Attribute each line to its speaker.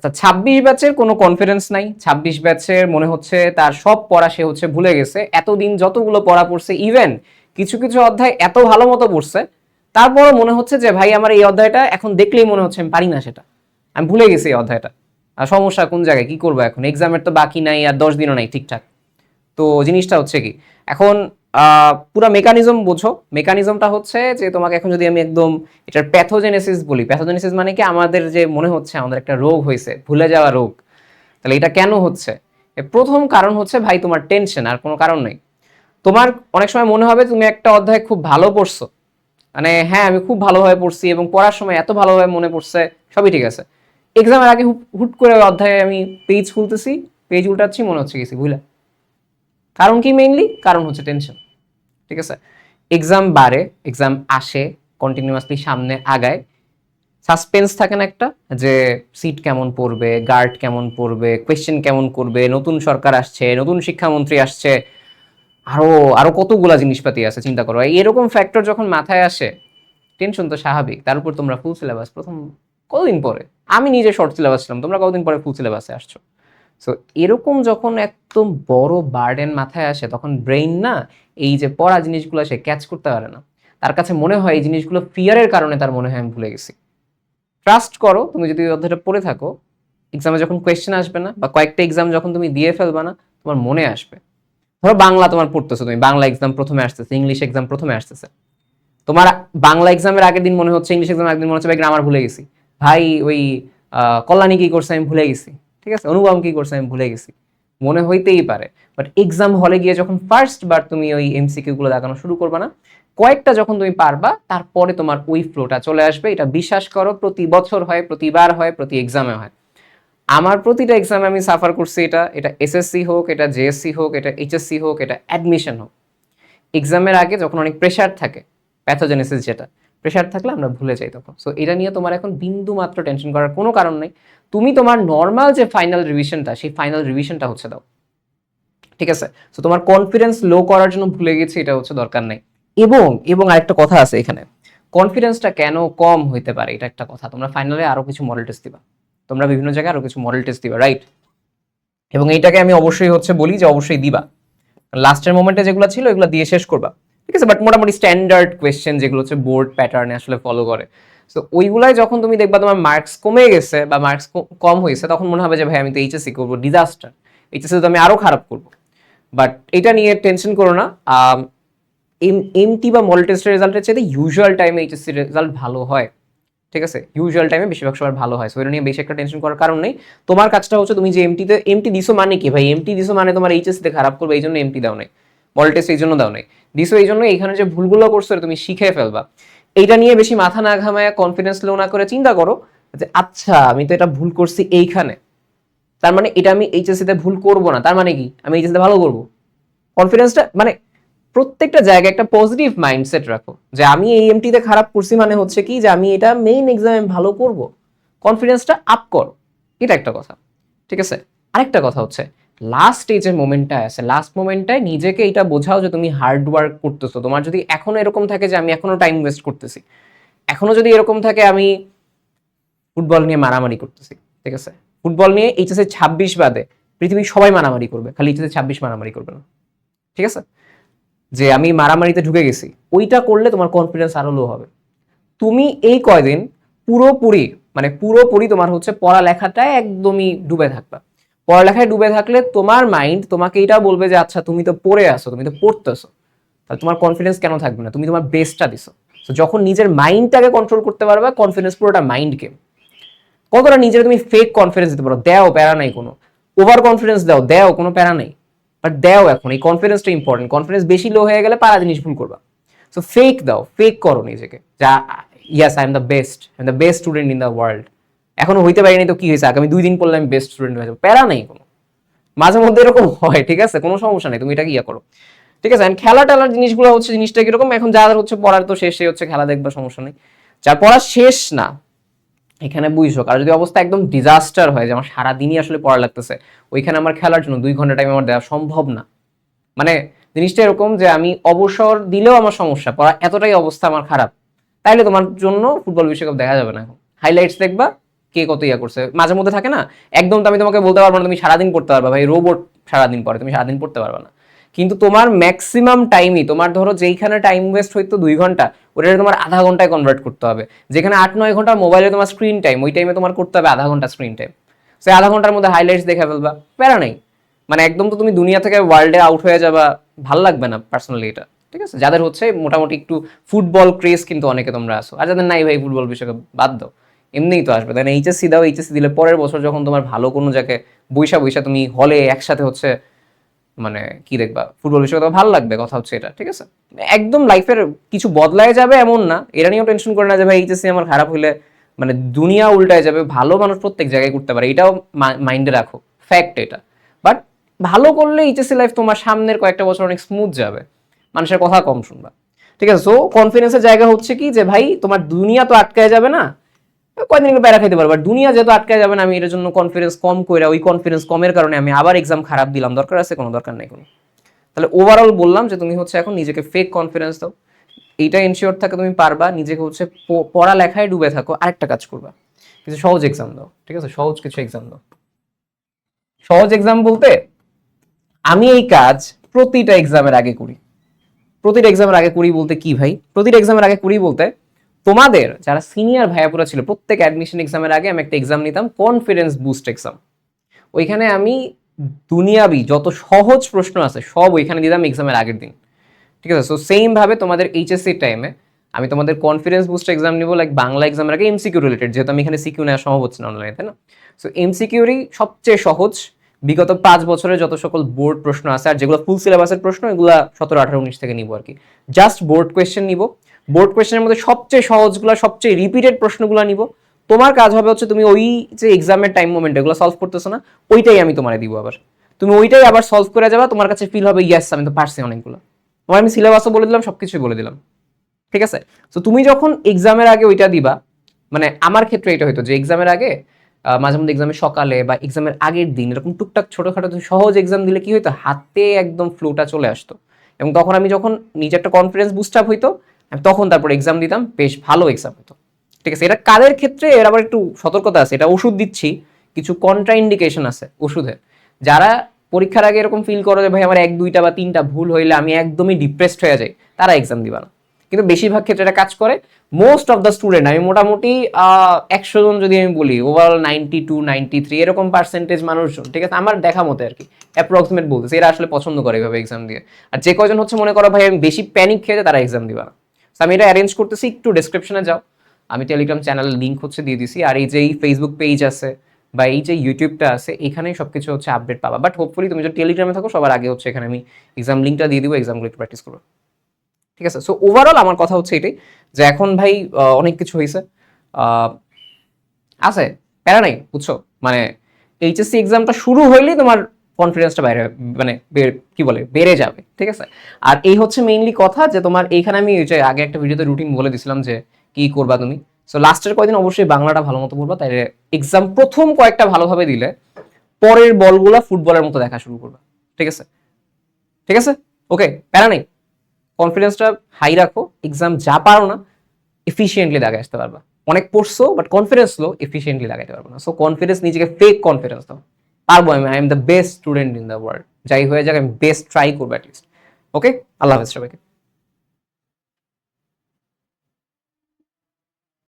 Speaker 1: আচ্ছা 26 ব্যাচের কোনো কনফিডেন্স নাই, 26 ব্যাচের মনে হচ্ছে তার সব পড়া সে হচ্ছে ভুলে গেছে, এতদিন যতগুলো পড়া পড়ছে, ইভেন কিছু কিছু অধ্যায় এত ভালো মতো পড়ছে, তারপরও মনে হচ্ছে যে ভাই আমার এই অধ্যায়টা এখন দেখলেই মনে হচ্ছে আমি পারি না, সেটা আমি ভুলে গেছি এই অধ্যায়টা। আর সমস্যা কোন জায়গায়, কি করবো এখন, এক্সামের তো বাকি নাই আর 10 দিনও নাই ঠিকঠাক। তো জিনিসটা হচ্ছে কি, এখন পুরো মেকানিজম বোঝো। মেকানিজমটা হচ্ছে যে তোমাকে এখন যদি আমি একদম এটার প্যাথোজেনেসিস বলি, প্যাথোজেনেসিস মানে কি, আমাদের যে মনে হচ্ছে আমাদের একটা রোগ হয়েছে, ভুলে যাওয়া রোগ, তাহলে এটা কেন হচ্ছে? এর প্রথম কারণ হচ্ছে ভাই তোমার টেনশন, আর কোনো কারণ নেই। তোমার অনেক সময় মনে হবে তুমি একটা অধ্যায় খুব ভালো পড়ছো, মানে হ্যাঁ আমি খুব ভালোভাবে পড়ছি এবং পড়ার সময় এত ভালোভাবে মনে পড়ছে, সবই ঠিক আছে। এক্সামের আগে হুট করে অধ্যায়ে আমি পেজ খুলতেছি, পেজ উল্টাচ্ছি, মনে হচ্ছে গেছি ভুলা। কারণ কি? মেইনলি কারণ হচ্ছে টেনশন। ঠিক আছে, এক্সাম বাড়ে, এক্সাম আসে, কন্টিনিউয়াসলি সামনে আগায়, সাসপেন্স থাকে না একটা, যে সিট কেমন পড়বে, গার্ড কেমন পড়বে, কোয়েশ্চেন কেমন করবে, নতুন সরকার আসছে, নতুন শিক্ষামন্ত্রী আসছে, আরো আরো কতগুলা জিনিসপাতি আছে, চিন্তা করো। এরকম ফ্যাক্টর যখন মাথায় আসে, টেনশন তো স্বাভাবিক। তার উপর তোমরা ফুল সিলেবাস প্রথম কতদিন পরে, আমি নিজে শর্ট সিলেবাস ছিলাম, তোমরা কতদিন পরে ফুল সিলেবাসে আসছো। সো এরকম যখন একদম বড় বার্ডেন মাথায় আসে, তখন ব্রেইন না এই যে পড়া জিনিসগুলো সে ক্যাচ করতে পারে না। তার কাছে মনে হয় এই জিনিসগুলো ফিয়ারের কারণে তার মনে হয় আমি ভুলে গেছি। ট্রাস্ট করো, তুমি যদি অধ্যায়টা পড়ে থাকো, এক্সামে যখন কোয়েশ্চেন আসবে না, বা কয়েকটা এক্সাম যখন তুমি দিয়ে ফেলবা না, তোমার মনে আসবে। ধরো বাংলা তোমার পড়তেছো, তুমি বাংলা এক্সাম প্রথমে আসতেছে, ইংলিশ এক্সাম প্রথমে আসতেছে, তোমার বাংলা এক্সামের আগের দিন মনে হচ্ছে, ইংলিশ এক্সামের আগের দিন মনে হচ্ছে ভাই গ্রামার ভুলে গেছি, ভাই ওই কল্যাণী কি করছে আমি ভুলে গেছি, ঠিক আছে, অনুপম কি করছে আমি ভুলে গেছি, মনে হইতেই পারে। বাট এক্সাম হলে গিয়ে যখন ফার্স্ট বার তুমি ওই এমসিকিউ গুলো দেখানো শুরু করবে না, কয়েকটা যখন তুমি পারবা, তারপরে তোমার ওই ফ্লোটা চলে আসবে। এটা বিশ্বাস করো, প্রতি বছর হয়, প্রতিবার হয়, প্রতি এক্সামে হয়। আমার প্রতিটা এক্সামে আমি সাফার করছি এটা, এটা এসএসসি হোক, এটা জেএসসি হোক, এটা এইচএসসি হোক, এটা অ্যাডমিশন হোক। এক্সামের আগে যখন অনেক প্রেশার থাকে, প্যাথোজেনেসিস যেটা, প্রেশার থাকলে আমরা ভুলে যাই তখন। সো এটা নিয়ে তোমার এখন বিন্দু মাত্র টেনশন করার কোনো কারণ নেই। তুমি তোমার নর্মাল যে ফাইনাল রিভিশনটা, সেই ফাইনাল রিভিশনটা হচ্ছে দাও, ঠিক আছে। সো তোমার কনফিডেন্স লো করার জন্য ভুলে গেছি, এটা হচ্ছে দরকার নেই। এবং এবং আরেকটা কথা আছে এখানে, কনফিডেন্সটা কেন কম হইতে পারে, এটা একটা কথা। তোমরা ফাইনালে আরো কিছু মডেল টেস্ট দিবা, তোমরা বিভিন্ন জায়গায় আরো কিছু মডেল টেস্ট দিবা, রাইট? এবং এইটাকে আমি অবশ্যই হচ্ছে বলি যে অবশ্যই দিবা, লাস্টের মোমেন্টে যেগুলো ছিল এগুলো দিয়ে শেষ করবা, ঠিক আছে। বাট মোটামুটি স্ট্যান্ডার্ড কোয়েশ্চেন যেগুলো হচ্ছে বোর্ড প্যাটার্নে আসলে ফলো করে, সো ওইগুলাই যখন তুমি দেখবা তোমার মার্কস কমে গেছে বা মার্কস কম হয়েছে, তখন মনে হবে যে ভাই আমি তো এইচএসসি করবো, ডিজাস্টার, এইচএসসি তো আমি আরো খারাপ করবো। বাট এটা নিয়ে টেনশন করো না। এমটি বা মডেল টেস্টের রেজাল্টের চাইতে ইউজুয়াল টাইমে এইচএসসি রেজাল্ট ভালো হয়, ঠিক আছে, ইউজুয়াল টাইমে বেশিরভাগ সময় ভালো হয়। সো এটা নিয়ে বেশি একটা টেনশন করার কারণ নেই। তোমার কাজটা হচ্ছে, তুমি যে এমটি দিছো মানে কি ভাই, এমটি দিছো মানে তোমার এইচএসসি তে খারাপ করবে এই জন্য এমটি দাও নাই, মডেল টেস্ট এই জন্য দাও নাই, দিছো এই জন্য এইখানে যে ভুলগুলো করছো তুমি শিখে ফেলবা। এইটা নিয়ে বেশি মাথা না ঘামায়, কনফিডেন্স লো না করে চিন্তা করো যে আচ্ছা আমি তো এটা ভুল করছি এইখানে, তার মানে এটা আমি এইচএসসি তে ভুল করবো না, তার মানে কি আমি এইচএসসি তে ভালো করবো। কনফিডেন্সটা মানে প্রত্যেকটা জায়গায় একটা পজিটিভ মাইন্ডসেট রাখো, যে আমি এই এমটিতে খারাপ করছি মানে হচ্ছে কি যে আমি এটা মেইন এক্সামে ভালো করব। কনফিডেন্সটা আপ করো, এটা একটা কথা, ঠিক আছে। আরেকটা কথা হচ্ছে, লাস্ট এই যে মোমেন্টটা আছে, লাস্ট মোমেন্টটায় নিজেকে এটা বোঝাও যে তুমি হার্ড ওয়ার্ক করতেছো। তোমার যদি এখনো এরকম থাকে যে আমি এখনো টাইম ওয়েস্ট করতেছি, এখনো যদি এরকম থাকে আমি ফুটবল নিয়ে মারামারি করতেছি, ঠিক আছে, ফুটবল নিয়ে এইচএসসি 26 বাদে পৃথিবীর সবাই মারামারি করবে, খালি এইচএসসি 26 মারামারি করবে না, ঠিক আছে। যে আমি মারামারিতে ঢুকে গেছি, ওইটা করলে তোমার কনফিডেন্স আরো লো হবে। তুমি এই কয়দিন পুরোপুরি মানে পুরোপুরি তোমার হচ্ছে পড়ালেখাটা একদমই ডুবে থাকবা। পড়ালেখায় ডুবে থাকলে তোমার মাইন্ড তোমাকে এটা বলবে যে আচ্ছা তুমি তো পড়ে আসো, তুমি তো পড়তেছো, তাহলে তোমার কনফিডেন্স কেন থাকবে না, তুমি তোমার বেস্টটা দিছো। তো যখন নিজের মাইন্ডটাকে কন্ট্রোল করতে পারবে, কনফিডেন্স পুরোটা মাইন্ড গেম। কতটা নিজের তুমি ফেক কনফিডেন্স দিতে পারো, দেও, প্যারা নাই কোনো। ওভার কনফিডেন্স দেও, কোনো প্যারা নেই, বাট দেও। এখন এই কনফিডেন্সটা ইম্পর্টেন্ট, কনফিডেন্স বেশি লো হয়ে গেলে পারা জিনিস ভুল করবা। সো ফেক দাও, ফেক করো নিজেকে, যা yes I am the best, I am the best student in the world. এখনো হইতে পারিনি তো কি হয়েছে, আগামী 2 দিন পড়লে আমি বেস্ট স্টুডেন্ট হয়ে যাবো, প্যারা নেই কোনো। মাঝে মধ্যে এরকম হয়, ঠিক আছে, কোনো সমস্যা নেই, তুমি এটাকে ইয়া করো, ঠিক আছে। খেলা টেলার জিনিসগুলো হচ্ছে, জিনিসটা কিরকম, এখন যাদের হচ্ছে পড়ার তো শেষ, সে হচ্ছে খেলা দেখবা, সমস্যা নেই। যার পড়া শেষ না, এখানে বুঝছো, আর যদি অবস্থা একদম ডিজাস্টার হয় যে আমার সারাদিনই আসলে পড়া লাগতেছে, ওইখানে আমার খেলার জন্য 2 ঘন্টা টাইম আমার দেওয়া সম্ভব না। মানে জিনিসটা এরকম যে আমি অবসর দিলেও আমার সমস্যা, পড়া এতটাই অবস্থা আমার খারাপ, তাইলে তোমার জন্য ফুটবল বিশ্বকাপ দেখা যাবে না। এখন হাইলাইটস দেখবা, কে কত ইয়া করছে, মাঝে মধ্যে থাকে না, একদম তো আমি তোমাকে বলতে পারবো না তুমি সারাদিন পড়তে পারবা, ভাই রোবট সারাদিন পড়ে, তুমি সারাদিন পড়তে পারবা না। কিন্তু তোমার ম্যাক্সিমাম টাইমই, তোমার ধরো যেইখানে টাইম ওয়েস্ট হইতো 2 ঘন্টা, ওটা তোমার আধা ঘন্টায় কনভার্ট করতে হবে। যেখানে 8-9 ঘন্টা মোবাইলে তোমার স্ক্রিন টাইম, ওই টাইমে তোমার করতে হবে আধা ঘন্টা স্ক্রিন টাইম। সেই আধা ঘন্টার মধ্যে হাইলাইটস দেখে ফেলবা, প্যারা নেই। মানে একদম তো তুমি দুনিয়া থেকে ওয়ার্ল্ডে আউট হয়ে যাবা, ভাল লাগবে না পার্সোনালি এটা। ঠিক আছে, যাদের হচ্ছে মোটামুটি একটু ফুটবল ক্রেজ কিন্তু অনেকে তোমরা আসো, আর যাদের নাই ভাই ফুটবল বিষয়কে বাদ দাও, এমনিই তো আসবে। তাই না, এইচএসসি দাও, এইচএসসি দিলে পরের বছর যখন তোমার ভালো কোনো জায়গায় বৈশা বৈশা তুমি হলে একসাথে হচ্ছে মানে কি দেখবা ফুটবল বিষয়ে, তো ভালো লাগবে, কথা হচ্ছে এটা। ঠিক আছে, একদম লাইফের কিছু বদলায় যাবে এমন না, এটা নিয়েও টেনশন করে না যে ভাই এইচএসসি আমার খারাপ হইলে মানে দুনিয়া উল্টায় যাবে। ভালো মানুষ প্রত্যেক জায়গায় করতে পারে, এটাও মাইন্ডে রাখো, ফ্যাক্ট এটা। বাট ভালো করলে এইচএসসি লাইফ তোমার সামনের কয়েকটা বছর অনেক স্মুথ যাবে, মানুষের কথা কম শুনবা। ঠিক আছে, সো কনফিডেন্সের জায়গা হচ্ছে কি যে ভাই তোমার দুনিয়া তো আটকায় যাবে না, কয়দিন একটু প্যারা খাইতে পারবো, আর দুনিয়া যেহেতু আটকায় যাবে না, আমি এর জন্য কনফিডেন্স কম করে, ওই কনফিডেন্স কমের কারণে আমি আবার এক্সাম খারাপ দিলাম, দরকার আছে? কোনো দরকার নেই কোনো। তাহলে ওভারঅল বললাম যে তুমি হচ্ছে এখন নিজেকে ফেক কনফিডেন্স দাও, এইটা এনশিওর থাকে তুমি পারবা, নিজেকে হচ্ছে পড়ালেখায় ডুবে থাকো, আরেকটা কাজ করবা, কিছু সহজ এক্সাম দাও। ঠিক আছে, সহজ কিছু এক্সাম দাও। সহজ এক্সাম বলতে আমি এই কাজ প্রতিটা এক্সামের আগে করি। প্রতিটা এক্সামের আগে করি বলতে কি ভাই, প্রতিটা এক্সামের আগে করি বলতে তোমাদের যারা সিনিয়র ভাইয়াপুরা ছিল, প্রত্যেক অ্যাডমিশন এক্সামের আগে আমি একটা এক্সাম নিতাম, কনফিডেন্স বুস্ট এক্সাম। ওইখানে আমি দুনিয়াবি যত সহজ প্রশ্ন আছে সব ওইখানে দিতাম এক্সামের আগের দিন। ঠিক আছে, সো সেম ভাবে তোমাদের এইচএসসি টাইমে আমি তোমাদের কনফিডেন্স বুস্ট এক্সাম নিব, লাইক বাংলা এক্সামের আগে এমসিকিউ রিলেটেড, যেহেতু আমি এখানে সিকিউ নেওয়া সম্ভব হচ্ছে না অনলাইনে, তাই না? সো এমসিকিউরই সবচেয়ে সহজ বিগত 5 বছরের যত সকল বোর্ড প্রশ্ন আছে, আর যেগুলো ফুল সিলেবাসের প্রশ্ন এগুলো 17, 18, 19 থেকে নিব আর কি। জাস্ট বোর্ড কোয়েশ্চেন নিব, বোর্ড কোয়েশ্চেনের মধ্যে সবচেয়ে সহজগুলো, সবচেয়ে রিপিটেড প্রশ্নগুলো নিব। তোমার কাজ হবে হচ্ছে তুমি ওই যে এক্সামের টাইম মোমেন্ট এগুলো সলভ করতেছো না, ওইটাই আমি তোমার দিব, আবার তুমি ওইটাই আবার সলভ করে যাবা, তোমার কাছে ফিল হবে ইয়াস আমি তো পারছি অনেকগুলো। তোমার আমি সিলেবাসও বলে দিলাম, সবকিছুই বলে দিলাম। ঠিক আছে, তো তুমি যখন এক্সামের আগে ওইটা দিবা, মানে আমার ক্ষেত্রে এটা হইতো যে এক্সামের আগে মাঝে মধ্যে এক্সামের সকালে বা এক্সামের আগের দিন এরকম টুকটাক ছোটখাটো সহজ এক্সাম দিলে কি হইতো, হাতে একদম ফ্লোটা চলে আসতো, এবং তখন আমি যখন নিজে একটা কনফিডেন্স বুস্ট আপ হইতো, আমি তখন তারপর এক্সাম দিতাম, বেশ ভালো এক্সাম হতো। ঠিক আছে, এটা কাদের ক্ষেত্রে এর আবার একটু সতর্কতা আছে, এটা ওষুধ দিচ্ছি, কিছু কন্ট্রা ইন্ডিকেশন আছে ওষুধের। যারা পরীক্ষার আগে এরকম ফিল করো যে ভাই আমার 1, 2টা বা 3টা ভুল হইলে আমি একদমই ডিপ্রেসড হয়ে যাই, তারা এক্সাম দিবা না। কিন্তু বেশিরভাগ ক্ষেত্রে এটা কাজ করে। মোস্ট অফ দ্য স্টুডেন্ট, আমি মোটামুটি 100 জন যদি আমি বলি, ওভারঅল 92, 93 এরকম পার্সেন্টেজ মানুষজন, ঠিক আছে আমার দেখা মতে আর কি, অ্যাপ্রক্সিমেট বলতেছে, এরা আসলে পছন্দ করে এভাবে এক্সাম দিয়ে। আর যে কয়জন হচ্ছে মনে করো ভাই আমি বেশি প্যানিক খেয়ে তারা এক্সাম দিবা না। আমি এটা অ্যারেঞ্জ করতেছি, একটু ডেসক্রিপশনে যাও, আমি টেলিগ্রাম চ্যানেলের লিঙ্ক হচ্ছে দিয়ে দিছি, আর এই যে এই ফেসবুক পেজ আছে বা এই যে ইউটিউবটা আছে, এখানেই সবকিছু হচ্ছে আপডেট পাবা। বাট হোপফুলি তুমি যদি টেলিগ্রামে থাকো সবার আগে হচ্ছে এখানে আমি এক্সাম লিঙ্কটা দিয়ে দিব, এক্সামগুলো একটু প্র্যাকটিস করো। ঠিক আছে, সো ওভারঅল আমার কথা হচ্ছে এটাই যে এখন ভাই অনেক কিছু হয়েছে, আছে, প্যারা নাই, বুঝছো? মানে এইচএসসি এক্সামটা শুরু হইলেই তোমার কনফিডেন্সটা বাইরে মানে কি বলে বেড়ে যাবে। ঠিক আছে, আর এই হচ্ছে মেইনলি কথা যে তোমার এইখানে আমি যে আগে একটা ভিডিওতে রুটিন বলে দিছিলাম যে কি করবা তুমি। সো লাস্টের কয়েকদিন অবশ্যই বাংলাটা ভালো মতো পড়বা, তাই এক্সাম প্রথম কয়েকটা ভালোভাবে দিলে পরের বলগুলা ফুটবলের মতো দেখা শুরু করবা। ঠিক আছে, ঠিক আছে, ওকে, প্যারা নেই, কনফিডেন্সটা হাই রাখো, এক্সাম যা পারো না এফিসিয়েন্টলি দাগে আসতে পারবা। অনেক পড়ছো বাট কনফিডেন্স লো, এফিসিয়েন্টলি লাগাইতে পারবো না। সো কনফিডেন্স, নিজেকে ফেক কনফিডেন্স দাও, পারবো আমি, I am the best student in the world, যাই হয়ে যাক আমি বেস্ট ট্রাই করবো অ্যাটলিস্ট। ওকে, আল্লাহ হাফেজ সবাইকে।